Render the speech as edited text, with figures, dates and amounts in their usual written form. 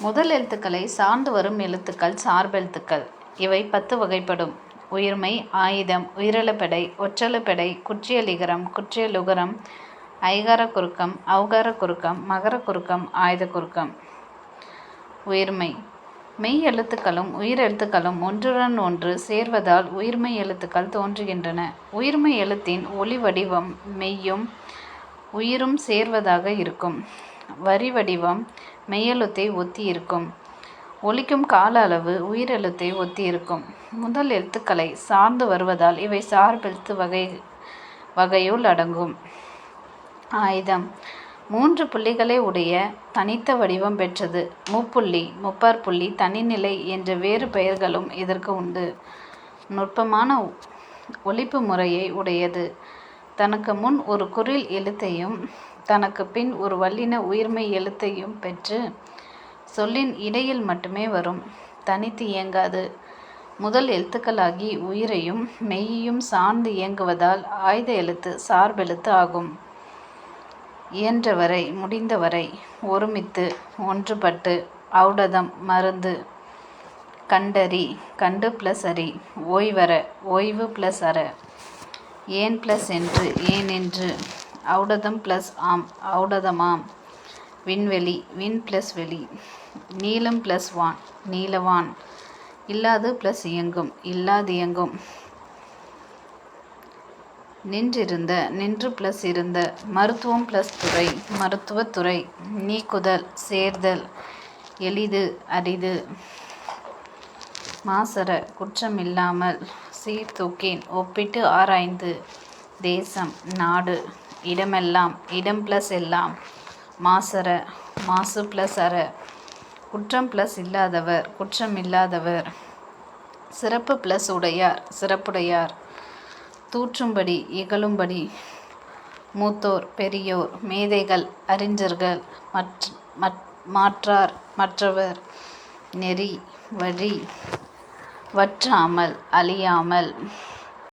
முதல் எழுத்துக்களை சார்ந்து வரும் எழுத்துக்கள் சார்பெழுத்துக்கள். இவை 10 வகைப்படும். உயிர்மெய், ஆயுதம், உயிரெழுப்பெடை, ஒற்றெழுப்பெடை, குற்றியலிகரம், குற்றியலுகரம், ஐகார குறுக்கம், ஔகார குறுக்கம், மகர குறுக்கம், ஆயுத குறுக்கம். உயிர்மெய் மெய் எழுத்துக்களும் உயிரெழுத்துக்களும் ஒன்றுடன் ஒன்று சேர்வதால் உயிர்மெய் எழுத்துக்கள் தோன்றுகின்றன. உயிர்மெய் எழுத்தின் ஒலி வடிவம் மெய்யும் உயிரும் சேர்வதாக இருக்கும். வரி வடிவம் மெய்யெழுத்தை ஒத்தி இருக்கும். ஒலிக்கும் கால அளவு உயிரெழுத்தை ஒத்தி இருக்கும். முதல் எழுத்துக்களை சார்ந்து வருவதால் இவை சார்பெழுத்து வகையுள் அடங்கும். ஆயுதம் 3 புள்ளிகளை உடைய தனித்த வடிவம் பெற்றது. முப்புள்ளி, முப்பாற்புள்ளி, தனிநிலை என்ற வேறு பெயர்களும் இதற்கு உண்டு. நுட்பமான ஒலிப்பு முறையை உடையது. தனக்கு முன் ஒரு குறில் எழுத்தையும் தனக்கு பின் ஒரு வல்லின உயிர்மெய் எழுத்தையும் பெற்று சொல்லின் இடையில் மட்டுமே வரும். தனித்து இயங்காது. முதல் எழுத்துக்களாகி உயிரையும் மெய்யையும் சார்ந்து இயங்குவதால் ஆயுத எழுத்து சார்பெழுத்து ஆகும். இயன்றவரை, முடிந்தவரை, ஒருமித்து, ஒன்றுபட்டு, ஔடதம், மருந்து, கண்டறி, கண்டு + அறி, ஓய்வற, ஓய்வு + அற, ஏன் + என்று, ஏனென்று, ஔடதம் + ஆம், ஔடதமாம், விண்வெளி, விண் + வெளி, நீலம் + வான், நீலவான், இல்லாது + இயங்கும், இல்லாதியங்கும், நின்றிருந்த, நின்று + இருந்த, மருத்துவம் + துறை, மருத்துவத்துறை, நீக்குதல், சேர்தல், எளிது, அரிது, மாசற, குற்றம் இல்லாமல், சீர்தூக்கின், ஒப்பிட்டு ஆராய்ந்து, தேசம், நாடு, இடமெல்லாம், இடம் + எல்லாம், மாசற, மாசு + அற, குற்றம் + இல்லாதவர், குற்றம் இல்லாதவர், சிறப்பு + உடையார், சிறப்புடையார், தூற்றும்படி, இகழும்படி, மூத்தோர், பெரியோர், மேதைகள், அறிஞர்கள், மாற்றார், மற்றவர், நெறி, வழி, வற்றாமல், அழியாமல்,